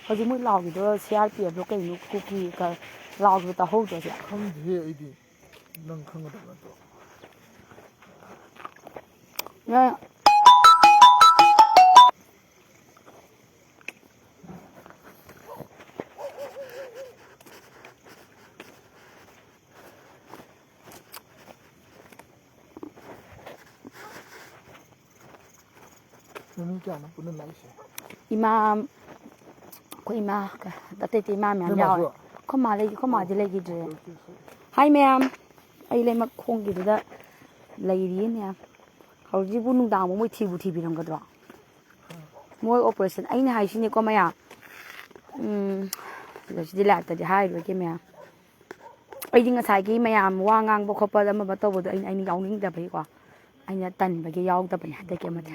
ꯍꯧꯖꯤꯛ ꯃꯣꯏ ꯂꯥꯎꯒꯤꯗꯣ CRPF ꯀꯩꯅꯣ ꯀꯨꯀꯤꯒ ꯂꯥꯎꯒꯤꯗꯣ ꯇꯥꯍꯧꯗ꯭ꯔꯣꯁꯦ ꯈꯪꯗꯦꯍꯦ ꯑꯩꯗꯤ ꯅꯪ ꯈꯪꯒꯗꯕ ꯅꯠꯇ꯭ꯔꯣ ꯅꯪ ꯅꯪ ꯀꯌꯥꯅꯣ ꯄꯨꯟꯅ ꯂꯥꯛꯏꯁꯦ ꯏꯃꯥ ꯑꯩꯈꯣꯏ ꯏꯃꯥ ꯑꯇꯩ ꯏꯃꯥ ꯃꯌꯥꯝ ꯅꯣꯏ ꯌꯥꯎꯔꯦ ꯃꯥꯁꯨ ꯑꯩꯈꯣꯏ ꯃꯥꯗꯤ ꯂꯩꯈꯤꯗ꯭ꯔꯦ ꯑꯣꯀꯦ ꯁꯣꯔꯤ ꯍꯥꯏ ꯃꯌꯥꯝ ꯑꯩ ꯂꯩꯃꯛ ꯈꯣꯡꯒꯤꯗꯨꯗ ꯂꯩꯔꯤꯌꯦ ꯃꯌꯥꯝ ꯍꯧꯖꯤꯛꯄꯨ ꯅꯨꯡꯗꯥꯡꯕꯨ ꯃꯣꯏ ꯊꯤꯕꯤꯔꯝꯒꯗ꯭ꯔꯣ ꯃꯣꯏ ꯑꯣꯄꯔꯦꯁꯟ ꯑꯩꯅ ꯍꯥꯏꯁꯤꯅꯦꯀꯣ ꯃꯌꯥꯝ ꯁꯤꯗꯤ ꯂꯥꯏꯞꯇꯗꯤ ꯍꯥꯏꯔꯣꯏꯒꯦ ꯃꯌꯥꯝ ꯑꯩꯗꯤ ꯉꯁꯥꯏꯒꯤ ꯃꯌꯥꯝ ꯋꯥ ꯉꯥꯡꯕ ꯈꯣꯠꯄ ꯑꯃ ꯇꯧꯕꯗꯣ ꯑꯩꯅ ꯌꯥꯎꯅꯤꯡꯗꯕꯒꯤꯀꯣ ꯑꯩꯅ ꯇꯟꯕꯒꯤ ꯌꯥꯎꯗꯕꯅꯦ ꯍꯟꯗꯛꯀꯤ ꯑꯃꯗꯤ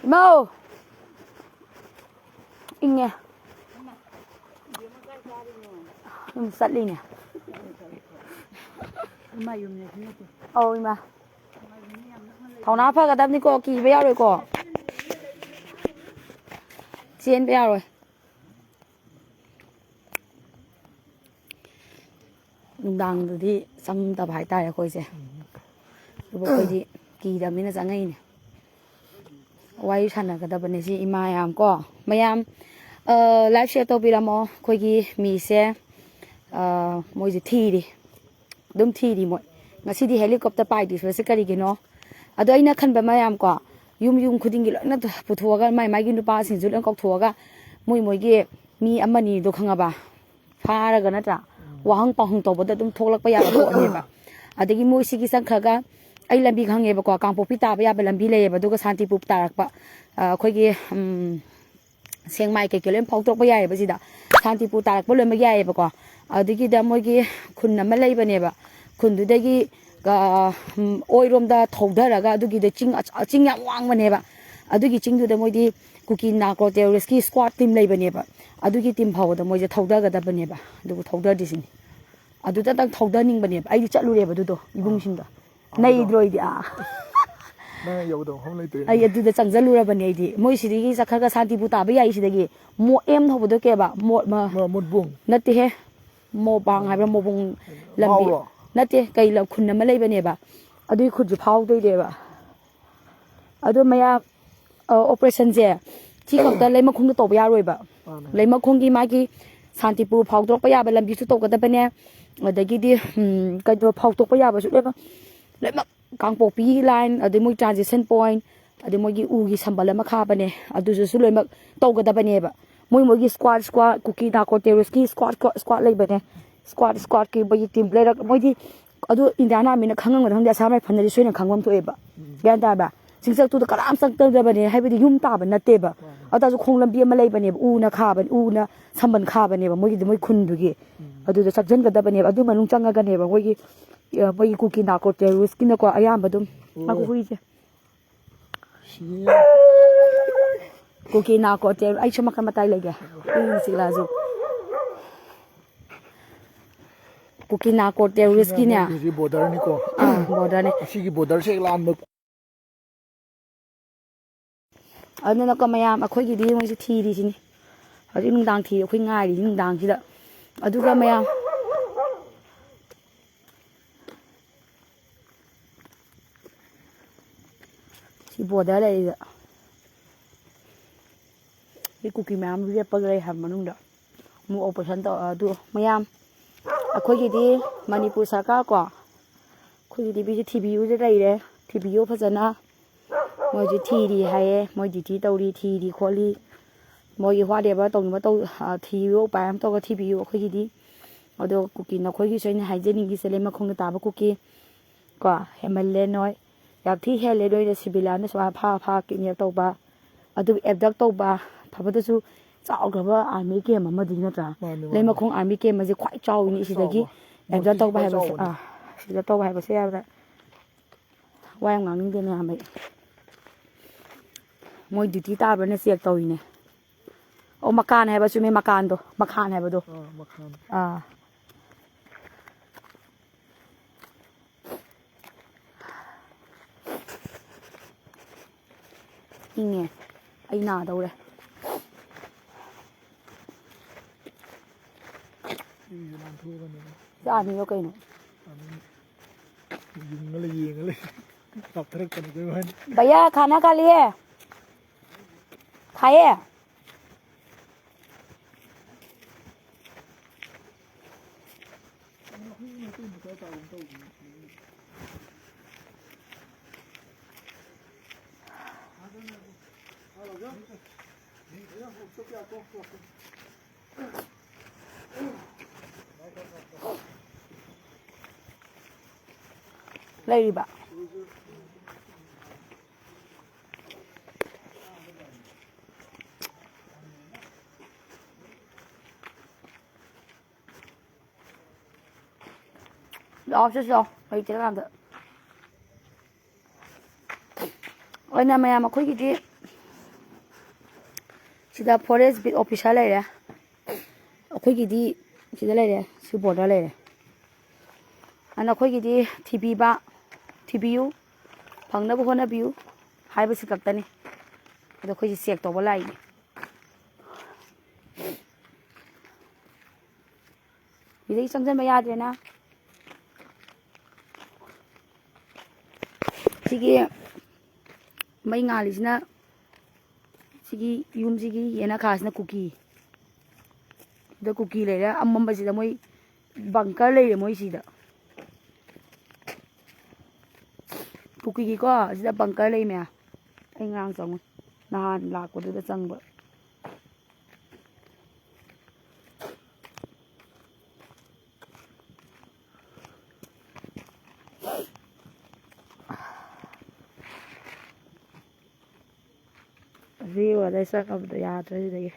ꯏꯃꯧ ꯏꯪꯉꯦ ꯆꯠꯂꯤꯅꯦ ꯏꯃꯥ ꯌꯨꯝꯅꯦ ꯑꯧ ꯏꯃꯥ ꯊꯧꯅꯥ ꯐꯒꯗꯕꯅꯤꯀꯣ ꯀꯤꯕ ꯌꯥꯔꯣꯏꯀꯣ ꯆꯦꯟꯕ ꯌꯥꯔꯣꯏ ꯅꯨꯡꯗꯥꯡꯗꯨꯗꯤ ꯆꯪꯗꯕ ꯍꯥꯏꯇꯥꯔꯦ ꯑꯩꯈꯣꯏꯁꯦ ꯑꯗꯨꯕꯨ ꯑꯩꯈꯣꯏꯗꯤ ꯀꯤꯗꯕꯅꯤꯅ ꯆꯪꯉꯛꯏꯅꯦ ꯋꯥꯔꯤ ꯁꯥꯟꯅꯒꯗꯕꯅꯦ ꯁꯤ ꯏꯃꯥ ꯃꯌꯥꯝ ꯂꯥꯏꯚ ꯁꯦꯌꯔ ꯇꯧꯕꯤꯔꯝꯃꯣ ꯑꯩꯈꯣꯏꯒꯤ ꯃꯤꯁꯦ ꯃꯣꯏꯁꯦ ꯊꯤꯔꯤ ꯑꯗꯨꯝ ꯊꯤꯔꯤ ꯃꯣꯏ ꯉꯁꯤꯗꯤ ꯍꯦꯂꯤꯀꯣꯞꯇꯔ ꯄꯥꯏꯗ꯭ꯔꯤꯕꯁꯦ ꯀꯔꯤꯒꯤꯅꯣ ꯑꯗꯣ ꯑꯩꯅ ꯈꯟꯕ ꯃꯌꯥꯝꯀꯣ ꯌꯨꯝ ꯈꯨꯗꯤꯡꯒꯤ ꯂꯣꯏꯅ ꯄꯨꯊꯣꯛꯑꯒ ꯃꯥꯒꯤ ꯅꯨꯄꯥꯁꯤꯡꯁꯨ ꯂꯣꯏꯅ ꯀꯧꯊꯣꯛꯑꯒ ꯃꯣꯏꯒꯤ ꯃꯤ ꯑꯃꯅꯤꯗꯣ ꯈꯪꯉꯕ ꯐꯥꯔꯒ ꯅꯠꯇ꯭ꯔꯥ ꯋꯥꯍꯪ ꯄꯥꯎꯍꯪ ꯇꯧꯕꯗ ꯑꯗꯨꯝ ꯊꯣꯛꯂꯛꯄ ꯌꯥꯕ ꯄꯣꯠꯅꯦꯕ ꯑꯗꯒꯤ ꯃꯣꯏꯁꯤꯒꯤ ꯆꯪꯈ꯭ꯔꯒ ꯑꯩ ꯂꯝꯕꯤ ꯈꯪꯉꯦꯕꯀꯣ ꯀꯥꯡꯄꯣꯛꯄꯤ ꯇꯥꯕ ꯌꯥꯕ ꯂꯝꯕꯤ ꯂꯩꯌꯦꯕ ꯑꯗꯨꯒ ꯁꯥꯟꯇꯤꯄꯨꯔ ꯇꯥꯔꯛꯄ ꯑꯩꯈꯣꯏꯒꯤ ꯁꯦꯡꯃꯥꯏ ꯀꯩꯀꯩ ꯂꯣꯏꯅ ꯐꯥꯎꯗꯣꯛꯄ ꯌꯥꯏꯑꯕ ꯁꯤꯗ ꯁꯥꯟꯇꯤꯄꯨꯔ ꯇꯥꯔꯛꯄ ꯂꯣꯏꯅꯃꯛ ꯌꯥꯏꯑꯕꯀꯣ ꯑꯗꯨꯒꯤꯗ ꯃꯣꯏꯒꯤ ꯈꯨꯟ ꯑꯃ ꯂꯩꯕꯅꯦꯕ ꯈꯨꯟꯗꯨꯗꯒꯤ ꯑꯣꯏꯔꯣꯝꯗ ꯊꯧꯙꯔꯒ ꯑꯗꯨꯒꯤꯗ ꯆꯤꯡ ꯌꯥꯝ ꯋꯥꯡꯕꯅꯦꯕ ꯑꯗꯨꯒꯤ ꯆꯤꯡꯗꯨꯗ ꯃꯣꯏꯗꯤ ꯀꯨꯀꯤ ꯅꯥꯔꯀꯣ ꯇꯦꯔꯣꯔꯤꯁꯀꯤ ꯁ꯭ꯀ꯭ꯋꯥꯗ ꯇꯤꯝ ꯂꯩꯕꯅꯦꯕ ꯑꯗꯨꯒꯤ ꯇꯤꯝ ꯐꯥꯎꯕꯗ ꯃꯣꯏꯁꯦ ꯊꯧꯙꯒꯗꯕꯅꯦꯕ ꯑꯗꯨꯕꯨ ꯊꯧꯙꯗ꯭ꯔꯤꯁꯤꯅꯤ ꯑꯗꯨꯗꯇꯪ ꯊꯧꯙꯅꯤꯡꯕꯅꯦꯕ ꯑꯩꯗꯤ ꯆꯠꯂꯨꯔꯦꯕ ꯑꯗꯨꯗꯣ ꯏꯕꯨꯡꯁꯤꯡꯗꯣ ꯅꯩꯗ꯭ꯔꯣ ꯑꯩꯗꯤ ꯅꯪ ꯌꯧꯗꯕ ꯃꯐꯝ ꯂꯩꯇ꯭ꯔꯦ ꯑꯩ ꯑꯗꯨꯗ ꯆꯪꯁꯤꯜꯂꯨꯔꯕꯅꯦ ꯑꯩꯗꯤ ꯃꯣꯏ ꯁꯤꯗꯒꯤ ꯆꯠꯈ꯭ꯔꯒ ꯁꯥꯟꯇꯤꯄꯨꯔ ꯇꯥꯕ ꯌꯥꯏ ꯁꯤꯗꯒꯤ ꯑꯦꯝ ꯊꯧꯕꯗꯣ ꯀꯦꯕ ꯃꯨꯠꯕꯨꯡ ꯅꯠꯇꯦꯍꯦ ꯃꯣꯄꯥꯡ ꯍꯥꯏꯕ꯭ꯔꯥ ꯃꯣꯕꯨꯡ ꯂꯝꯕꯤ ꯃꯥꯎꯔꯣ ꯅꯠꯇꯦ ꯀꯩ ꯈꯨꯟ ꯑꯃ ꯂꯩꯕꯅꯦꯕ ꯑꯗꯨꯒꯤ ꯈꯨꯟꯁꯨ ꯐꯥꯎꯗꯣꯏꯅꯦꯕ ꯑꯗꯣ ꯃꯌꯥꯝ ꯑꯣꯄꯔꯦꯁꯟꯁꯦ ꯁꯤ ꯈꯛꯇ ꯂꯩꯃꯈꯣꯡꯗ ꯇꯧꯕ ꯌꯥꯔꯣꯏꯕ ꯃꯥꯅꯦ ꯂꯩꯃꯈꯣꯡꯒꯤ ꯃꯥꯒꯤ ꯁꯥꯟꯇꯤꯄꯨꯔ ꯐꯥꯎꯗꯣꯔꯛꯄ ꯌꯥꯕ ꯂꯝꯕꯤꯁꯨ ꯇꯧꯒꯗꯕꯅꯦ ꯑꯗꯒꯤꯗꯤ ꯀꯩꯅꯣ ꯐꯥꯎꯗꯣꯛꯄ ꯌꯥꯕꯁꯨ ꯂꯣꯏꯅꯃꯛ ꯀꯥꯡꯄꯣꯛꯄꯤ ꯂꯥꯏꯟ ꯑꯗꯩ ꯃꯣꯏ ꯇ꯭ꯔꯥꯟꯖꯤꯁꯟ ꯄꯣꯏꯟ ꯑꯗꯩ ꯃꯣꯏꯒꯤ ꯎꯒꯤ ꯁꯝꯕꯜ ꯑꯃ ꯈꯥꯕꯅꯦ ꯑꯗꯨꯁꯨ ꯂꯣꯏꯅꯃꯛ ꯇꯧꯒꯗꯕꯅꯦꯕ ꯃꯣꯏꯒꯤ ꯁ꯭ꯀ꯭ꯋꯥꯗ ꯀꯨꯀꯤ ꯅꯥꯔꯀꯣ ꯇꯦꯔꯣꯔꯤꯁꯀꯤ ꯁ꯭ꯀ꯭ꯋꯥꯗ ꯂꯩꯕꯅꯦ ꯁ꯭ꯀ꯭ꯋꯥꯗꯀꯤ ꯃꯣꯏꯒꯤ ꯇꯤꯝ ꯂꯩꯔꯛ ꯃꯣꯏꯗꯤ ꯑꯗꯨ ꯏꯟꯗꯤꯌꯥꯟ ꯑꯥꯔꯃꯤꯅ ꯈꯪꯉꯝꯒꯗꯕ ꯈꯪꯗꯦ ꯑꯁꯥꯝ ꯔꯥꯏꯐꯜꯅꯗꯤ ꯁꯣꯏꯅ ꯈꯪꯐꯝ ꯊꯣꯛꯑꯦꯕ ꯒ꯭ꯌꯥꯟ ꯇꯥꯕ꯭ꯔꯥ ꯆꯤꯡꯆꯠꯇꯨꯗ ꯀꯅꯥꯝ ꯆꯪꯗꯕꯅꯦ ꯍꯥꯏꯕꯗꯤ ꯌꯨꯝ ꯇꯥꯕ ꯅꯠꯇꯦꯕ ꯑꯗꯨꯁꯨ ꯈꯣꯡ ꯂꯝꯕꯤ ꯑꯃ ꯂꯩꯕꯅꯦꯕ ꯎꯅ ꯁꯝꯕꯟ ꯈꯥꯕꯅꯦꯕ ꯃꯣꯏ ꯈꯨꯟꯗꯨꯒꯤ ꯑꯗꯨꯗ ꯆꯪꯁꯤꯟꯒꯗꯕꯅꯦꯕ ꯑꯗꯨ ꯃꯅꯨꯡ ꯆꯪꯉꯒꯅꯦꯕ ꯃꯣꯏꯒꯤ ꯀꯨꯀꯤ ꯅꯥꯔꯀꯣ ꯇꯦꯔꯣꯔꯤꯁꯀꯤꯅꯀꯣ ꯑꯌꯥꯝꯕ ꯑꯗꯨꯝ ꯍꯨꯏꯁꯦ ꯀꯨꯀꯤ ꯅꯥꯔꯀꯣ ꯇꯦꯔꯣꯔꯤꯁ ꯑꯩꯁꯨ ꯃꯈꯜ ꯃꯇꯥꯏ ꯂꯩꯒꯦ ꯍꯨꯏꯅ ꯆꯤꯛꯂꯛꯑꯁꯨ ꯀꯨꯀꯤ ꯅꯥꯔꯀꯣ ꯇꯦꯔꯣꯔꯤꯁꯀꯤꯅꯦ ꯃꯣꯏꯒꯤ ꯕꯣꯔꯗꯔꯅꯤꯀꯣ ꯕꯣꯔꯗꯔꯅꯦ ꯑꯁꯤꯒꯤ ꯕꯣꯔꯗꯔꯁꯦ ꯍꯦꯛ ꯂꯥꯟꯕ ꯑꯗꯨꯅꯀꯣ ꯃꯌꯥꯝ ꯑꯩꯈꯣꯏꯒꯤꯗꯤ ꯃꯣꯏꯁꯦ ꯊꯤꯔꯤꯁꯤꯅꯤ ꯍꯧꯖꯤꯛ ꯅꯨꯡꯗꯥꯡ ꯊꯤꯔꯤ ꯑꯩꯈꯣꯏ ꯉꯥꯏꯔꯤꯁꯤ ꯅꯨꯡꯗꯥꯡꯁꯤꯗ ꯑꯗꯨꯒ ꯃꯌꯥꯝ ꯁꯤ ꯕꯣꯔꯗꯔ ꯂꯩꯔꯤꯗ ꯁꯤ ꯀꯨꯀꯤ ꯃꯌꯥꯝ ꯂꯦꯞꯄꯒ ꯂꯩ ꯍꯥꯏꯕ ꯃꯅꯨꯡꯗ ꯑꯃꯨꯛ ꯑꯣꯄꯔꯦꯁꯟ ꯇꯧ ꯑꯗꯨ ꯃꯌꯥꯝ ꯑꯩꯈꯣꯏꯒꯤꯗꯤ ꯃꯅꯤꯄꯨꯔ ꯁꯔꯀꯥꯔ ꯀꯣ ꯑꯩꯈꯣꯏꯒꯤꯗꯤ ꯃꯤꯁꯦ ꯊꯤꯕꯤꯌꯨꯁꯦ ꯂꯩꯔꯦ ꯊꯤꯕꯤꯌꯨ ꯐꯖꯅ ꯃꯣꯏꯁꯦ ꯊꯤꯔꯤ ꯍꯥꯏꯌꯦ ꯃꯣꯏ ꯗ꯭ꯌꯨꯇꯤ ꯇꯧꯔꯤ ꯊꯤꯔꯤ ꯈꯣꯠꯂꯤ ꯃꯣꯏꯒꯤ ꯋꯥꯠꯑꯦꯕ ꯇꯧꯅꯤꯡꯕ ꯊꯤꯌꯨ ꯎꯄꯥꯏ ꯑꯃ ꯇꯧꯔꯒ ꯊꯤꯕꯤꯌꯨ ꯑꯩꯈꯣꯏꯒꯤꯗꯤ ꯑꯗꯣ ꯀꯨꯀꯤ ꯅꯈꯣꯏꯒꯤꯁꯨ ꯑꯩꯅ ꯍꯥꯏꯖꯅꯤꯡꯉꯤꯁꯦ ꯂꯩꯃꯈꯣꯡꯗ ꯇꯥꯕ ꯀꯨꯀꯤ ꯀꯣ ꯍꯦꯃꯜꯂꯦ ꯅꯣꯏ ꯌꯥꯝ ꯊꯤ ꯍꯦꯜꯂꯦ ꯅꯣꯏꯅ ꯁꯤꯕꯤꯂꯥꯟꯗ ꯁꯨꯃꯥꯏꯅ ꯐꯥ ꯀꯤꯗꯅꯦꯞ ꯇꯧꯕ ꯑꯗꯨꯒ ꯑꯦꯕꯗꯛ ꯇꯧꯕ ꯐꯕꯗꯁꯨ ꯆꯥꯎꯈ꯭ꯔꯕ ꯑꯥꯔꯃꯤ ꯀꯦꯝ ꯑꯃꯗꯤ ꯅꯠꯇ꯭ꯔꯥ ꯂꯩꯃꯈꯣꯡ ꯑꯥꯔꯃꯤ ꯀꯦꯝ ꯑꯁꯤ ꯈ꯭ꯋꯥꯏ ꯆꯥꯎꯋꯤꯅꯤ ꯁꯤꯗꯒꯤ ꯑꯦꯕꯗꯛ ꯇꯧꯕ ꯍꯥꯏꯕꯁꯦ ꯁꯤꯗ ꯇꯧꯕ ꯍꯥꯏꯕꯁꯦ ꯌꯥꯝꯅ ꯋꯥ ꯌꯥꯝ ꯉꯥꯡꯅꯤꯡꯗꯦꯅꯦ ꯌꯥꯝꯕꯩ ꯃꯣꯏ ꯗ꯭ꯌꯨꯇꯤ ꯇꯥꯕ꯭ꯔꯅ ꯆꯦꯛ ꯇꯧꯔꯤꯅꯦ ꯑꯣ ꯃꯀꯥꯟ ꯍꯥꯏꯕ ꯆꯨꯝꯃꯦ ꯃꯀꯥꯟꯗꯣ ꯃꯈꯥꯟ ꯍꯥꯏꯕꯗꯣ ꯏꯪꯉꯦ ꯑꯩ ꯅꯥꯗꯧꯔꯦ ꯆꯥꯅꯤꯔꯣ ꯀꯩꯅꯣ भैया खाना खा लिए खाए ꯂꯩꯔꯤꯕ ꯂꯥꯛꯑꯣ ꯆꯠꯁꯤ ꯂꯥꯛꯑꯣ ꯂꯩꯇ꯭ꯔꯀꯥꯟꯗ ꯑꯣꯏꯅ ꯃꯌꯥꯝ ꯑꯩꯈꯣꯏꯒꯤꯗꯤ ꯁꯤꯗ ꯐꯣꯔꯦꯁ ꯕꯤꯠ ꯑꯣꯐꯤꯁꯥꯔ ꯂꯩꯔꯦ ꯑꯩꯈꯣꯏꯒꯤꯗꯤ ꯁꯤꯗ ꯂꯩꯔꯦ ꯁꯤ ꯕꯣꯔꯗꯔ ꯂꯩꯔꯦ ꯑꯗꯨꯅ ꯑꯩꯈꯣꯏꯒꯤꯗꯤ ꯊꯤꯕꯤꯌꯨ ꯐꯪꯅꯕ ꯍꯣꯠꯅꯕꯤꯌꯨ ꯍꯥꯏꯕꯁꯤ ꯈꯛꯇꯅꯤ ꯑꯗꯣ ꯑꯩꯈꯣꯏꯁꯤ ꯆꯦꯛ ꯇꯧꯕ ꯂꯥꯛꯏꯅꯤ ꯁꯤꯗꯒꯤ ꯆꯪꯁꯤꯟꯕ ꯌꯥꯗ꯭ꯔꯦꯅ ꯁꯤꯒꯤ ꯃꯩ ꯉꯥꯜꯂꯤꯁꯤꯅ ꯁꯤꯒꯤ ꯌꯨꯝꯁꯤꯒꯤ ꯌꯦꯅꯈꯥꯁꯤꯅ ꯀꯨꯀꯤ ꯁꯤꯗ ꯀꯨꯀꯤ ꯂꯩꯔꯦ ꯑꯃꯝꯕꯁꯤꯗ ꯃꯣꯏ ꯕꯪꯀꯔ ꯂꯩꯔꯦ ꯃꯣꯏ ꯁꯤꯗ ꯀꯨꯀꯤꯒꯤꯀꯣ ꯁꯤꯗ ꯕꯪꯀꯔ ꯂꯩ ꯃꯌꯥꯝ ꯑꯩ ꯉꯔꯥꯡ ꯆꯪꯉꯨ ꯅꯍꯥꯟ ꯂꯥꯛꯄꯗꯨꯗ ꯆꯪꯕ ꯑꯁꯤ ꯑꯣꯏꯔꯗꯤ ꯆꯪꯉꯕꯗꯣ ꯌꯥꯗ꯭ꯔꯦ ꯁꯤꯗꯒꯤ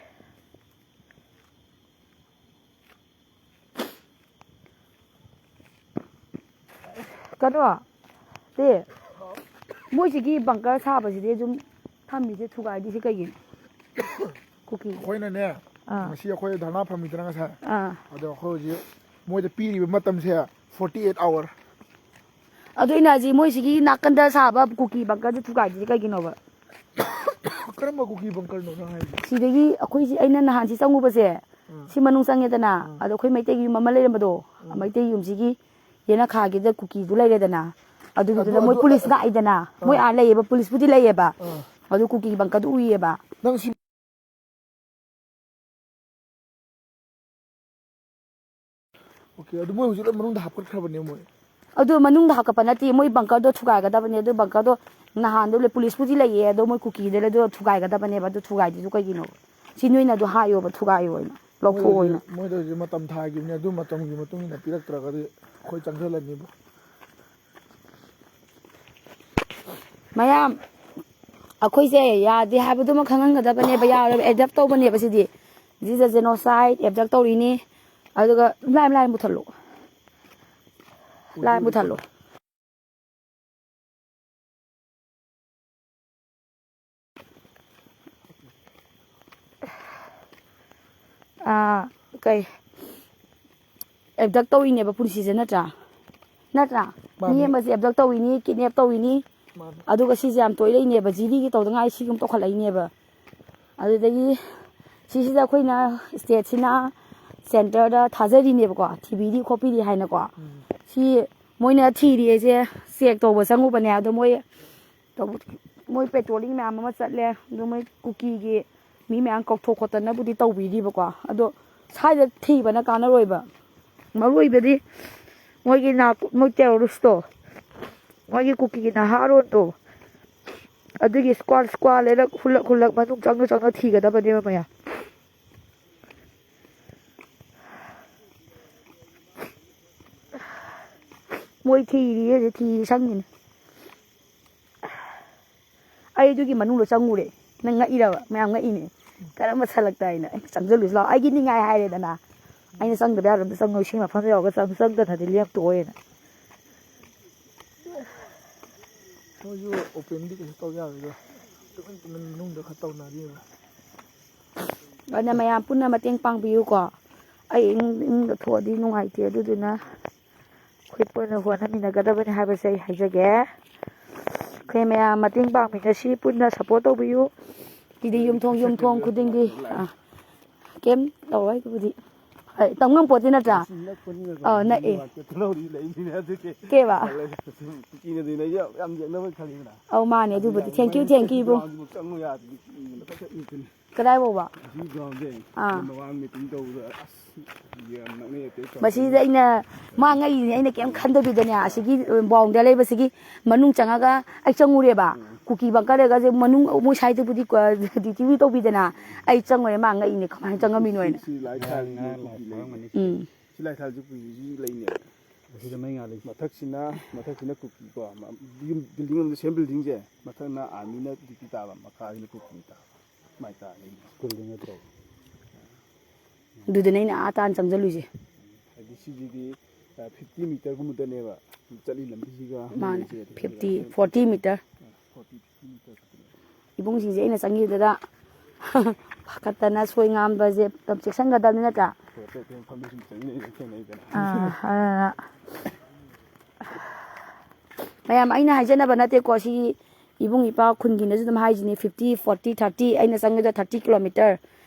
ꯀꯩꯅꯣ ꯁꯤ ꯃꯣꯏꯁꯤꯒꯤ ꯕꯪꯀꯔ ꯁꯥꯕꯁꯤꯗꯤ ꯑꯗꯨꯝ ꯊꯝꯃꯤꯁꯦ ꯊꯨꯒꯥꯏꯗꯣꯏꯁꯦ ꯀꯩꯒꯤꯅꯣ ꯀꯨꯀꯤ ꯑꯩꯈꯣꯏꯅꯅꯦ ꯉꯁꯤ ꯑꯩꯈꯣꯏ ꯙꯔꯅꯥ ꯐꯝꯃꯤꯗꯅ ꯉꯁꯥꯏ ꯑꯗꯣ ꯑꯩꯈꯣꯏ ꯍꯧꯖꯤꯛ ꯃꯣꯏꯗ ꯄꯤꯔꯤꯕ ꯃꯇꯝꯁꯦ 48 ꯑꯋꯥꯔ ꯑꯗꯨ ꯑꯩꯅ ꯍꯧꯖꯤꯛ ꯃꯣꯏꯁꯤꯒꯤ ꯅꯥꯀꯟꯗ ꯁꯥꯕ ꯀꯨꯀꯤ ꯕꯪꯀꯔꯁꯦ ꯊꯨꯒꯥꯏꯗꯣꯏꯁꯦ ꯀꯩꯒꯤꯅꯣꯕ ꯀꯔꯝꯕ ꯀꯨꯀꯤ ꯕꯪꯀꯔꯅꯣ ꯅꯪ ꯍꯥꯏꯁꯦ ꯁꯤꯗꯒꯤ ꯑꯩꯈꯣꯏꯁꯤ ꯑꯩꯅ ꯅꯍꯥꯟ ꯁꯤ ꯆꯪꯉꯨꯕꯁꯦ ꯁꯤ ꯃꯅꯨꯡ ꯆꯪꯉꯦꯗꯅ ꯑꯗꯣ ꯑꯩꯈꯣꯏ ꯃꯩꯇꯩꯒꯤ ꯌꯨꯝ ꯑꯃ ꯂꯩꯔꯝꯕꯗꯣ ꯃꯩꯇꯩ ꯌꯨꯝꯁꯤꯒꯤ ꯌꯦꯅꯈꯥꯒꯤꯗ ꯀꯨꯀꯤꯗꯨ ꯂꯩꯔꯦꯗꯅ ꯑꯗꯨꯒꯤꯗꯨꯗ ꯃꯣꯏ ꯄꯨꯂꯤꯁ ꯂꯥꯛꯏꯗꯅ ꯃꯣꯏ ꯂꯩꯌꯦꯕ ꯄꯨꯂꯤꯁꯄꯨꯗꯤ ꯂꯩꯌꯦꯕ ꯑꯗꯨ ꯀꯨꯀꯤ ꯕꯪꯀꯔꯗꯨ ꯎꯏꯌꯦꯕ ꯅꯪ ꯁꯤ ꯑꯣꯀꯦ ꯑꯗꯨ ꯃꯣꯏ ꯍꯧꯖꯤꯛ ꯃꯅꯨꯡꯗ ꯍꯥꯞꯀꯠꯈ꯭ꯔꯕꯅꯦ ꯃꯣꯏ ꯑꯗꯨ ꯃꯅꯨꯡꯗ ꯍꯥꯞꯀꯠꯄ ꯅꯠꯇꯦ ꯃꯣꯏ ꯕꯪꯀꯔꯗꯣ ꯊꯨꯒꯥꯏꯒꯗꯕꯅꯦ ꯑꯗꯨ ꯕꯪꯀꯔꯗꯣ ꯅꯍꯥꯟꯗꯣ ꯄꯨꯂꯤꯁꯄꯨꯗꯤ ꯂꯩꯌꯦ ꯑꯗꯣ ꯃꯣꯏ ꯀꯨꯀꯤꯗ ꯑꯗꯨ ꯊꯨꯒꯥꯏꯒꯗꯕꯅꯦꯕ ꯑꯗꯨ ꯊꯨꯒꯥꯏꯗꯨꯁꯨ ꯀꯩꯒꯤꯅꯣ ꯁꯤ ꯅꯣꯏꯅ ꯑꯗꯨ ꯍꯥꯏꯌꯣꯕ ꯊꯨꯒꯥꯏꯌꯣꯅ ꯂꯧꯊꯣꯛꯑꯣꯅ ꯃꯣꯏꯗ ꯍꯧꯖꯤꯛ ꯃꯇꯝ ꯊꯥꯈꯤꯕꯅꯦ ꯑꯗꯨ ꯃꯇꯝꯒꯤ ꯃꯇꯨꯡ ꯏꯟꯅ ꯄꯤꯔꯛꯇ꯭ꯔꯒꯗꯤ ꯑꯩꯈꯣই ꯆꯪꯁꯤꯜꯂꯅꯤꯕ ꯃꯌꯥꯝ ꯑꯩꯈꯣꯏꯁꯦ ꯌꯥꯗꯦ ꯍꯥꯏꯕꯗꯨꯃ ꯈꯪꯍꯟꯒꯗꯕꯅꯦꯕ ꯌꯥꯔꯣꯏꯕ ꯑꯦꯗꯞ ꯇꯧꯕꯅꯦꯕ ꯁꯤꯗꯤ ꯖꯤꯖ ꯖꯦꯅꯣꯁꯥꯏꯠ ꯑꯦꯕꯗꯛ ꯇꯧꯔꯤꯅꯤ ꯑꯗꯨꯒ ꯂꯥꯏ ꯃꯨꯊꯠꯂꯣ ꯂꯥꯏ ꯃꯨꯊꯠꯂꯣ ꯀꯩ ꯑꯦꯕꯗꯛ ꯇꯧꯔꯤꯅꯦꯕ ꯄꯨꯟꯁꯤꯁꯦ ꯅꯠꯇ꯭ꯔꯥ ꯃꯤ ꯑꯃꯁꯦ ꯑꯦꯕꯗꯛ ꯇꯧꯔꯤꯅꯤ ꯀꯤꯗꯅꯦꯞ ꯇꯧꯔꯤꯅꯤ ꯑꯗꯨꯒ ꯁꯤꯁꯦ ꯌꯥꯝ ꯇꯣꯏꯔꯛꯏꯅꯦꯕ ꯖꯤꯗꯤꯒꯤ ꯇꯧꯗꯉꯥꯏ ꯁꯤꯒꯨꯝ ꯇꯧꯈꯠꯂꯛꯏꯅꯦꯕ ꯑꯗꯨꯗꯒꯤ ꯁꯤꯁꯤꯗ ꯑꯩꯈꯣꯏꯅ ꯏꯁꯇꯦꯠꯁꯤꯅ ꯁꯦꯟꯇꯔꯗ ꯊꯥꯖꯔꯤꯅꯦꯕꯀꯣ ꯊꯤꯕꯤꯔꯤ ꯈꯣꯠꯄꯤꯔꯤ ꯍꯥꯏꯅꯀꯣ ꯁꯤ ꯃꯣꯏꯅ ꯊꯤꯔꯤꯁꯦ ꯆꯦꯛ ꯇꯧꯕ ꯆꯪꯉꯨꯕꯅꯦ ꯑꯗꯣ ꯃꯣꯏ ꯄꯦꯇ꯭ꯔꯣꯂꯤꯡ ꯃꯌꯥꯝ ꯑꯃ ꯆꯠꯂꯦ ꯑꯗꯣ ꯃꯣꯏ ꯀꯨꯀꯤꯒꯤ ꯃꯤ ꯃꯌꯥꯝ ꯀꯧꯊꯣꯛ ꯈꯣꯠꯇꯅꯕꯨꯗꯤ ꯇꯧꯕꯤꯔꯤꯕꯀꯣ ꯑꯗꯣ ꯁ꯭ꯋꯥꯏꯗ ꯊꯤꯕꯅ ꯀꯥꯟꯅꯔꯣꯏꯕ ꯃꯔꯨ ꯑꯣꯏꯕꯗꯤ ꯃꯣꯏ ꯇꯦꯔꯣꯔꯤꯁꯇꯣ ꯃꯣꯏꯒꯤ ꯀꯨꯀꯤꯒꯤ ꯅꯍꯥꯔꯣꯟꯗꯣ ꯑꯗꯨꯒꯤ ꯁ꯭ꯀ꯭ꯋꯥꯗ ꯂꯩꯔꯛ ꯍꯨꯜꯂꯛ ꯃꯅꯨꯡ ꯆꯪꯅ ꯊꯤꯒꯗꯕꯅꯦꯕ ꯃꯌꯥꯝ ꯃꯣꯏ ꯊꯤꯔꯤ ꯁꯪꯉꯤꯅꯤ ꯑꯩ ꯑꯗꯨꯒꯤ ꯃꯅꯨꯡꯗ ꯆꯪꯉꯨꯔꯦ ꯅꯪ ꯉꯛꯏꯔꯕ ꯃꯌꯥꯝ ꯉꯛꯏꯅꯦ ꯀꯔꯝꯕ ꯁꯜꯂꯛꯇ ꯍꯥꯏꯅ ꯆꯪꯁꯤꯜꯂꯨꯁꯤ ꯂꯥꯛꯑꯣ ꯑꯩꯒꯤ ꯅꯤꯡꯉꯥꯏ ꯍꯥꯏꯔꯦꯗꯅ ꯑꯩꯅ ꯆꯪꯗꯕ ꯌꯥꯔꯣꯏ ꯆꯪꯉꯣ ꯏꯁꯤꯡ ꯃꯐꯝꯗ ꯌꯧꯔꯒ ꯆꯪꯗꯅꯗꯤ ꯂꯦꯞꯇꯣꯛꯑꯣꯏꯅ ꯃꯣꯏꯁꯨ ꯑꯣꯄꯦꯟꯗꯤ ꯀꯩꯁꯨ ꯇꯧ ꯌꯥꯔꯣꯏꯗ ꯇꯨꯃꯤꯟ ꯃꯅꯨꯡꯗ ꯈꯔ ꯇꯧꯅꯔꯤꯕ ꯑꯗꯨꯅ ꯃꯌꯥꯝ ꯄꯨꯟꯅ ꯃꯇꯦꯡ ꯄꯥꯡꯕꯤꯌꯨꯀꯣ ꯑꯩ ꯏꯃꯨꯡꯗ ꯊꯣꯛꯑꯗꯤ ꯅꯨꯡꯉꯥꯏꯇꯦ ꯑꯗꯨꯗꯨꯅ ꯑꯩꯈꯣꯏ ꯄꯨꯟꯅ ꯍꯣꯠꯅꯃꯤꯟꯅꯒꯗꯕꯅꯤ ꯍꯥꯏꯕꯁꯦ ꯑꯩ ꯍꯥꯏꯖꯒꯦ ꯑꯩꯈꯣꯏ ꯃꯌꯥꯝ ꯃꯇꯦꯡ ꯄꯥꯡꯃꯤꯟꯅꯁꯤ ꯄꯨꯟꯅ ꯁꯞꯄꯣꯔꯠ ꯇꯧꯕꯤꯌꯨ ꯁꯤꯗꯤ ꯌꯨꯝꯊꯣꯡ ꯈꯨꯗꯤꯡꯒꯤ ꯀꯩꯝ ꯇꯧꯔꯣꯏ ꯑꯗꯨꯕꯨꯗꯤ ꯇꯝꯉꯝ ꯄꯣꯠꯇꯤ ꯅꯠꯇ꯭ꯔꯥ ꯅꯛꯑꯦ ꯀꯦꯕ ꯑꯧ ꯃꯥꯅꯦ ꯑꯗꯨꯕꯨꯗꯤ ꯊꯦꯡꯀ꯭ꯌꯨ ꯏꯕꯨꯡ ꯀꯗꯥꯏ ꯐꯥꯎꯕ ꯃꯁꯤꯗ ꯑꯩꯅ ꯃꯥ ꯉꯛꯏꯅꯦ ꯑꯩꯅ ꯀꯩꯝ ꯈꯟꯗꯕꯤꯗꯅꯦ ꯑꯁꯤꯒꯤ ꯕꯥꯎꯟꯗ ꯂꯩꯕꯁꯤꯒꯤ ꯃꯅꯨꯡ ꯆꯪꯉꯒ ꯑꯩ ꯆꯪꯉꯨꯔꯦꯕ ꯀꯨꯀꯤ ꯕꯪꯀꯔꯒꯁꯦ ꯃꯅꯨꯡ ꯃꯣꯏ ꯁꯥꯏꯗꯕꯨꯗꯤ ꯗ꯭ꯌꯨꯇꯤ ꯇꯧꯕꯤꯗꯅ ꯑꯩ ꯆꯪꯉꯨꯔꯦ ꯃꯥ ꯉꯛꯏꯅꯦ ꯀꯃꯥꯏꯅ ꯆꯪꯉꯝꯃꯤꯅꯣ ꯍꯥꯏꯅ ꯁꯤ ꯂꯥꯏꯊꯥꯜꯁꯨ ꯀꯨꯀꯤꯁꯤ ꯂꯩꯅꯦꯕ ꯁꯤꯗ ꯃꯩ ꯉꯥꯜꯂꯤ ꯃꯊꯛꯁꯤꯅ ꯀꯨꯀꯤꯀꯣ ꯌꯨꯝ ꯕꯤꯜꯗꯤꯡ ꯑꯃꯗ ꯁꯦꯝ ꯕꯤꯜꯗꯤꯡꯁꯦ ꯃꯊꯛꯅ ꯑꯥꯔꯃꯤꯅ ꯗ꯭ꯌꯨꯇꯤ ꯇꯥꯕ ꯃꯈꯥꯁꯤꯅ ꯀꯨꯀꯤ ꯇꯥꯕ ꯁꯨꯃꯥꯏꯅ ꯇꯥꯔꯦ ꯁ꯭ꯀꯨꯜꯗ ꯅꯠꯇ꯭ꯔꯣ ꯑꯗꯨꯗꯅꯦ ꯑꯩꯅ ꯇꯥꯟ ꯆꯪꯁꯤꯜꯂꯨꯏꯁꯦ ꯍꯥꯏꯗꯤ ꯁꯤꯁꯤꯗꯤ 50 ꯃꯤꯇꯔꯒꯨꯝꯕꯗꯅꯦꯕ ꯆꯠꯂꯤ ꯂꯝꯕꯤꯁꯤꯒ ꯃꯥꯅꯦ 40 ꯃꯤꯇꯔ ꯏꯕꯨꯡꯁꯤꯡꯁꯦ ꯑꯩꯅ ꯆꯪꯈꯤꯕꯗ ꯐꯥꯀꯠꯇꯅ ꯁꯣꯏ ꯉꯥꯝꯕꯁꯦ ꯆꯦꯛꯁꯤꯟꯒꯗꯕꯅꯤ ꯅꯠꯇ꯭ꯔꯥ ꯃꯌꯥꯝ ꯑꯩꯅ ꯍꯥꯏꯖꯅꯕ ꯅꯠꯇꯦꯀꯣ ꯁꯤ ꯏꯕꯨꯡ ꯏꯄꯥ ꯈꯨꯟꯒꯤꯅꯁꯨ ꯑꯗꯨꯝ ꯍꯥꯏꯁꯤꯅꯦ 50, 40, 30 ꯑꯩꯅ ꯆꯪꯉꯤꯗ 30 ꯀꯤꯂꯣꯃꯤꯇꯔ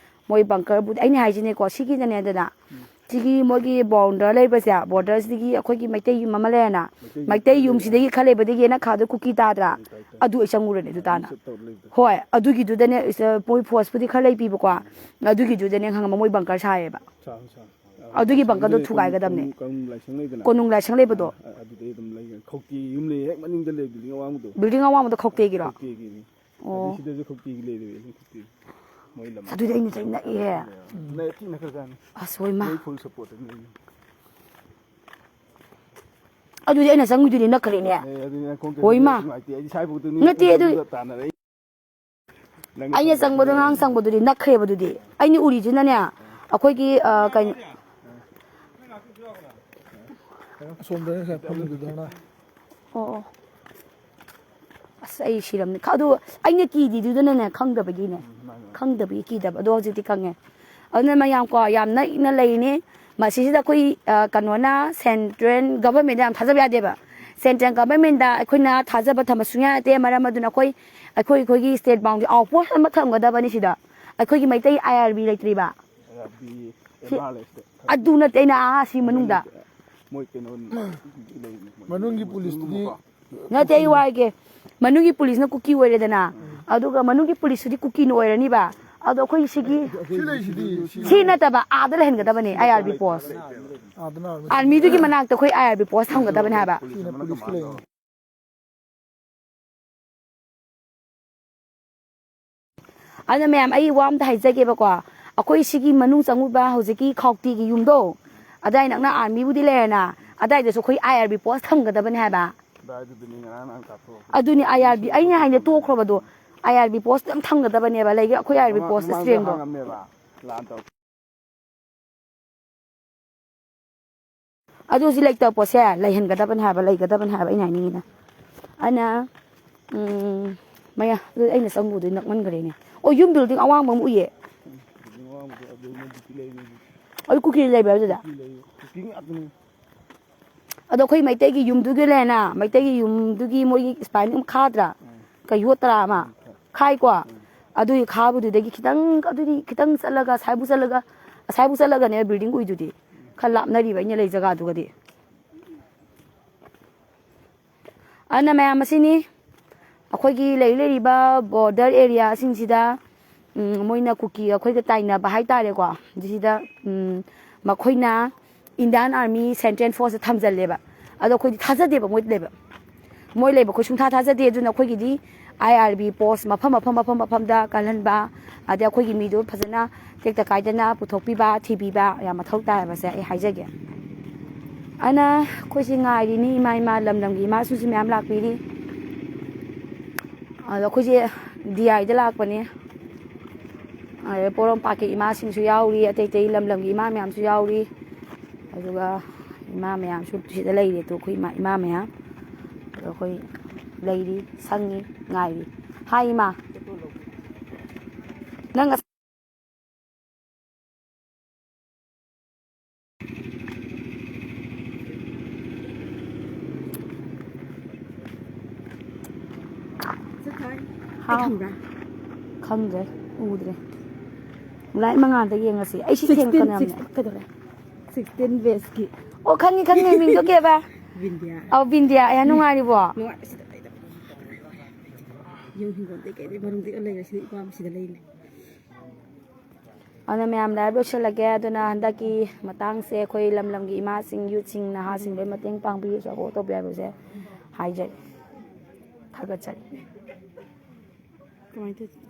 ꯃꯣꯏ ꯕꯪꯀꯔꯕꯨꯗꯤ ꯑꯩꯅ ꯍꯥꯏꯁꯤꯅꯦꯀꯣ ꯁꯤꯒꯤꯗꯅꯦꯗꯅ ꯁꯤꯒꯤ ꯃꯣꯏꯒꯤ ꯕꯥꯎꯟꯗꯔ ꯂꯩꯕꯁꯦ ꯕꯣꯔꯗꯔꯁꯤꯗꯒꯤ ꯑꯩꯈꯣꯏꯒꯤ ꯃꯩꯇꯩ ꯌꯨꯝ ꯑꯃ ꯂꯩꯔꯦꯅ ꯃꯩꯇꯩ ꯌꯨꯝꯁꯤꯗꯒꯤ ꯈꯔ ꯂꯩꯕꯗꯒꯤ ꯌꯦꯅꯛ ꯈꯥꯗ ꯀꯨꯀꯤ ꯇꯥꯗ꯭ꯔꯥ ꯑꯗꯨ ꯑꯩ ꯆꯪꯉꯨꯔꯅꯦ ꯑꯗꯨ ꯇꯥꯅ ꯍꯣꯏ ꯑꯗꯨꯒꯤꯗꯨꯗꯅꯦ ꯃꯣꯏ ꯐꯣर्सꯄꯨꯗꯤ ꯈꯔ ꯂꯩꯕꯤꯕꯀꯣ ꯑꯗꯨꯒꯤꯗꯨꯗꯅꯦ ꯈꯪꯉꯕ ꯃꯣꯏ ꯕꯪꯀꯔ ꯁꯥꯏꯌꯦꯕ ꯑꯗꯨꯒꯤ ꯕꯪꯀꯔꯗꯣ ꯊꯨꯒꯥꯏꯒꯗꯕꯅꯦ ꯀꯣꯅꯨꯡ ꯂꯥꯏꯁꯪ ꯂꯩꯕꯗꯣ ꯑꯗꯨꯗꯩ ꯑꯗꯨꯝ ꯂꯩ ꯈꯧꯇꯤ ꯌꯨꯝ ꯂꯩ ꯍꯦꯛ ꯃꯅꯤꯡꯗ ꯂꯩ ꯕꯤꯜꯗꯤꯡ ꯑꯋꯥꯡꯕꯗꯣ ꯈꯧꯇꯦꯒꯤꯔꯣ ꯈꯧꯇꯦꯒꯤꯅꯤ ꯑꯣ ꯁꯤꯗꯁꯨ ꯈꯧꯇꯦꯒꯤ ꯂꯩꯔꯦ ꯈꯧꯇꯦ ꯃꯣꯏ ꯂꯝ ꯑꯗꯨꯗꯤ ꯑꯩꯅ ꯆꯩ ꯅꯛꯏꯍꯦ ꯑꯁ ꯍꯣꯏ ꯃꯥ ꯐꯨꯜ ꯁꯄꯣꯔꯠ ꯑꯗꯨꯗꯤ ꯑꯩꯅ ꯆꯪꯉꯤꯗꯨꯗꯤ ꯅꯛꯈ꯭ꯔꯦꯅꯦ ꯍꯣꯏ ꯃꯥ ꯅꯠꯇꯦ ꯑꯗꯨ ꯑꯩꯅ ꯆꯪꯕꯗꯣ ꯉꯔꯥꯡ ꯆꯪꯕꯗꯨꯗꯤ ꯅꯛꯈ꯭ꯔꯦꯕ ꯑꯗꯨꯗꯤ ꯑꯩꯅ ꯎꯔꯤꯁꯤꯅꯅꯦ ꯑꯩꯈꯣꯏꯒꯤ ꯀꯩꯅꯣ ꯑꯣ ꯑꯁ ꯑꯩ ꯁꯤꯔꯝꯅꯤ ꯑꯗꯣ ꯑꯩꯅ ꯀꯤꯗꯤꯗꯨꯗꯅꯅꯦ ꯈꯪꯗꯕꯒꯤꯅꯦ ꯈꯪꯗꯕꯒꯤ ꯀꯤꯗꯕ ꯑꯗꯣ ꯍꯧꯖꯤꯛꯇꯤ ꯈꯪꯉꯦ ꯑꯗꯨꯅ ꯃꯌꯥꯝ ꯀꯣ ꯌꯥꯝ ꯅꯛꯅ ꯂꯩꯔꯤꯅꯤ ꯃꯁꯤꯁꯤꯗ ꯑꯩꯈꯣꯏ ꯀꯩꯅꯣꯅ ꯁꯦꯟꯇ꯭ꯔꯦꯜ ꯒꯚꯔꯟꯃꯦꯟꯗ ꯌꯥꯝ ꯊꯥꯖꯕ ꯌꯥꯗꯦꯕ ꯁꯦꯟꯇ꯭ꯔꯦꯜ ꯒꯚꯔꯟꯃꯦꯟꯗ ꯑꯩꯈꯣꯏꯅ ꯊꯥꯖꯕ ꯊꯝꯕ ꯁꯨꯡꯌꯥ ꯌꯥꯗꯦ ꯃꯔꯝ ꯑꯗꯨꯅ ꯑꯩꯈꯣꯏꯒꯤ ꯁ꯭ꯇꯦꯠ ꯕꯥꯎꯟꯗ꯭ꯔꯤ ꯑꯥꯎꯠꯄꯣꯁꯠ ꯑꯃ ꯊꯝꯒꯗꯕꯅꯤ ꯁꯤꯗ ꯑꯩꯈꯣꯏꯒꯤ ꯃꯩꯇꯩ IRB ꯂꯩꯇ꯭ꯔꯤꯕ ꯑꯗꯨ ꯅꯠꯇꯦ ꯑꯩꯅ ꯁꯤ ꯃꯅꯨꯡꯗ ꯃꯅꯨꯡꯒꯤ ꯄꯨꯂꯤꯁꯇꯨꯗꯤ ꯅꯠꯇꯦ ꯑꯩ ꯋꯥꯏꯒꯦ ꯃꯅꯨꯡꯒꯤ ꯄꯨꯂꯤꯁꯅ ꯀꯨꯀꯤ ꯑꯣꯏꯔꯦꯗꯅ ꯑꯗꯨꯒ ꯃꯅꯨꯡꯒꯤ ꯄꯨꯂꯤꯁꯇꯨꯗꯤ ꯀꯨꯀꯤꯅ ꯑꯣꯏꯔꯅꯤꯕ ꯑꯗꯣ ꯑꯩꯈꯣꯏ ꯁꯤ ꯅꯠꯇꯕ ꯑꯥꯗ ꯂꯩꯍꯟꯒꯗꯕꯅꯦ IRB ꯄꯣꯁꯠ ꯑꯥꯔꯃꯤꯗꯨꯒꯤ ꯃꯅꯥꯛꯇ ꯑꯩꯈꯣꯏ IRB ꯄꯣꯁꯠ ꯊꯝꯒꯗꯕꯅꯦ ꯍꯥꯏꯕ ꯑꯗꯨꯅ ꯃꯌꯥꯝ ꯑꯩ ꯋꯥ ꯑꯝꯇ ꯍꯥꯏꯖꯒꯦꯕꯀꯣ ꯑꯩꯈꯣꯏ ꯁꯤꯒꯤ ꯃꯅꯨꯡ ꯆꯪꯉꯨꯕ ꯍꯧꯖꯤꯛꯀꯤ ꯈꯥꯎꯇꯤꯒꯤ ꯌꯨꯝꯗꯣ ꯑꯗꯥꯏ ꯅꯛꯅ ꯑꯥꯔꯃꯤꯕꯨꯗꯤ ꯂꯩꯔꯦꯅ ꯑꯗꯥꯏꯗꯁꯨ ꯑꯩꯈꯣꯏ IRB ꯄꯣꯁꯠ ꯊꯝꯒꯗꯕꯅꯦ ꯍꯥꯏꯕ ꯑꯗꯨꯅꯤ IRB ꯑꯩꯅ ꯍꯥꯏꯅ ꯇꯣꯛꯈ꯭ꯔꯕꯗꯣ IRB ꯄꯣꯁꯠ ꯑꯗꯨꯝ ꯊꯝꯒꯗꯕꯅꯦꯕ ꯂꯩꯒ ꯑꯩꯈꯣꯏ IRB ꯄꯣꯁꯠ ꯏꯁꯇ꯭ꯔꯦꯡꯗꯣ ꯑꯗꯨ ꯍꯧꯖꯤꯛ ꯂꯩꯇꯕ ꯄꯣꯠꯁꯦ ꯂꯩꯍꯟꯒꯗꯕꯅꯦ ꯍꯥꯏꯕ ꯂꯩꯒꯗꯕꯅꯦ ꯍꯥꯏꯕ ꯑꯩꯅ ꯍꯥꯏꯅꯤꯡꯉꯤꯅ ꯑꯩꯅ ꯃꯌꯥ ꯑꯗꯨ ꯑꯩꯅ ꯆꯪꯉꯨꯗꯣꯏ ꯅꯛꯃꯟꯈ꯭ꯔꯦꯅꯦ ꯑꯣ ꯌꯨꯝ ꯕꯤꯜꯗꯤꯡ ꯑꯋꯥꯡꯕ ꯑꯃ ꯎꯏꯌꯦ ꯑꯗꯨ ꯀꯨꯀꯤ ꯂꯩꯕ꯭ꯔꯥ ꯑꯗꯨꯗ ꯑꯗꯣ ꯑꯩꯈꯣꯏ ꯃꯩꯇꯩꯒꯤ ꯌꯨꯝꯗꯨꯒꯤ ꯂꯩꯔꯦꯅ ꯃꯩꯇꯩꯒꯤ ꯌꯨꯝꯗꯨꯒꯤ ꯃꯣꯏꯒꯤ ꯏꯁꯄꯥꯏꯟ ꯑꯃ ꯈꯥꯗ꯭ꯔꯥ ꯌꯣꯠꯇꯔꯥ ꯑꯃ ꯈꯥꯏꯀꯣ ꯑꯗꯨꯒꯤ ꯈꯥꯕꯗꯨꯗꯒꯤ ꯈꯤꯇꯪ ꯑꯗꯨꯗꯤ ꯈꯤꯇꯪ ꯆꯠꯂꯒ ꯑꯁꯥꯏꯕꯨ ꯆꯠꯂꯒꯅꯦ ꯕꯤꯜꯗꯤꯡ ꯎꯏꯗꯨꯗꯤ ꯈꯔ ꯂꯥꯞꯅꯔꯤꯕ ꯑꯩꯅ ꯂꯩ ꯖꯒꯥꯗꯨꯒꯗꯤ ꯑꯗꯨꯅ ꯃꯌꯥꯝ ꯑꯁꯤꯅꯤ ꯑꯩꯈꯣꯏꯒꯤ ꯂꯩꯔꯤꯕ ꯕꯣꯔꯗꯔ ꯑꯦꯔꯤꯌꯥꯁꯤꯡꯁꯤꯗ ꯃꯣꯏꯅ ꯀꯨꯀꯤ ꯑꯩꯈꯣꯏꯒ ꯇꯥꯏꯅꯕ ꯍꯥꯏꯇꯥꯔꯦꯀꯣ ꯁꯤꯗ ꯃꯈꯣꯏꯅ ꯏꯟꯗꯤꯌꯥꯟ ꯑꯥꯔꯃꯤ ꯁꯦꯟꯇ꯭ꯔꯦꯜ ꯐꯣꯔꯁꯇ ꯊꯝꯖꯤꯜꯂꯦꯕ ꯑꯗꯣ ꯑꯩꯈꯣꯏꯗꯤ ꯊꯥꯖꯗꯦꯕ ꯃꯣꯏ ꯂꯩꯕ ꯑꯩꯈꯣꯏ ꯁꯨꯡꯊꯥ ꯊꯥꯖꯗꯦ ꯑꯗꯨꯅ ꯑꯩꯈꯣꯏꯒꯤꯗꯤ IRB ꯄꯣꯁꯠ ꯃꯐꯝꯗ ꯀꯜꯍꯟꯕ ꯑꯗꯩ ꯑꯩꯈꯣꯏꯒꯤ ꯃꯤꯗꯣ ꯐꯖꯅ ꯇꯦꯛꯇ ꯀꯥꯏꯗꯅ ꯄꯨꯊꯣꯛꯄꯤꯕ ꯊꯤꯕꯤꯕ ꯌꯥꯝ ꯃꯊꯧ ꯇꯥꯏꯕꯁꯦ ꯑꯩ ꯍꯥꯏꯖꯒꯦ ꯑꯩꯅ ꯑꯩꯈꯣꯏꯁꯤ ꯉꯥꯏꯔꯤꯅꯤ ꯏꯃꯥ ꯂꯝꯒꯤ ꯏꯃꯥꯁꯨ ꯃꯌꯥꯝ ꯂꯥꯛꯄꯤꯔꯤ ꯑꯗꯣ ꯑꯩꯈꯣꯏꯁꯦ DIꯗ ꯂꯥꯛꯄꯅꯦ ꯑꯗꯩ ꯄꯣꯔꯣꯝꯄꯥꯠꯀꯤ ꯏꯃꯥꯁꯤꯡꯁꯨ ꯌꯥꯎꯔꯤ ꯑꯇꯩ ꯂꯝꯒꯤ ꯏꯃꯥ ꯃꯌꯥꯝꯁꯨ ꯌꯥꯎꯔꯤ ꯑꯗꯨꯒ ꯏꯃꯥ ꯃꯌꯥꯝꯁꯨ ꯁꯤꯗ ꯂꯩꯔꯤ ꯑꯗꯣ ꯑꯩꯈꯣꯏ ꯏꯃꯥ ꯃꯌꯥꯝ ꯑꯗꯣ ꯑꯩꯈꯣই ꯂꯩꯔꯤ ꯁꯪꯉꯤ ꯉꯥꯏꯔꯤ ꯍꯥꯏ ꯏꯃꯥ ꯅꯪ ꯈꯪꯕ꯭ꯔꯥ ꯈꯪꯗ꯭ꯔꯦ ꯎꯗ꯭ꯔꯦ ꯂꯥꯏꯠ ꯃꯉꯥꯜꯗ ꯌꯦꯡꯉꯁꯤ ꯑꯩ ꯁꯤ ꯊꯦꯡꯅꯀꯅ ꯌꯥꯝꯅ ꯀꯩꯗꯧꯔꯦ 16 ꯕꯦꯁꯀꯤ ꯑꯣ ꯈꯪꯉꯤ ꯈꯪꯉꯤ ꯃꯤꯡꯗꯣ ꯀꯦꯕ ꯕꯤꯟꯗꯤꯌꯥ ꯑꯧ ꯕꯤꯟꯗꯤꯌꯥ ꯑꯩ ꯅꯨꯡꯉꯥꯏꯔꯤꯕꯣ ꯅꯨꯡꯉꯥꯏ ꯁꯤꯗ ꯂꯩꯗꯕ ꯌꯨꯝ ꯍꯤꯡꯒꯣꯜꯗꯩ ꯀꯩꯗꯩ ꯃꯔꯨꯝꯗꯩ ꯂꯩꯔꯦ ꯁꯤꯗ ꯏꯄꯥꯝ ꯁꯤꯗ ꯂꯩꯅꯦ ꯑꯗꯨꯅ ꯃꯌꯥꯝ ꯂꯥꯏꯞ ꯂꯣꯏꯁꯤꯜꯂꯒꯦ ꯑꯗꯨꯅ ꯍꯟꯗꯛꯀꯤ ꯃꯇꯥꯡꯁꯦ ꯑꯩꯈꯣꯏ ꯂꯝ ꯂꯝꯒꯤ ꯏꯃꯥꯁꯤꯡ ꯌꯨꯠꯁꯤꯡ ꯅꯍꯥꯁꯤꯡ ꯂꯣꯏ ꯃꯇꯦꯡ ꯄꯥꯡꯕꯤꯌꯨ ꯁꯄꯣꯔꯠ ꯇꯧꯕꯤꯌꯨ ꯍꯥꯏꯕꯁꯦ ꯍꯥꯏꯖꯔꯤ ꯊꯥꯒꯠꯆꯔꯤ ꯀꯃꯥꯏꯅ ꯇꯧ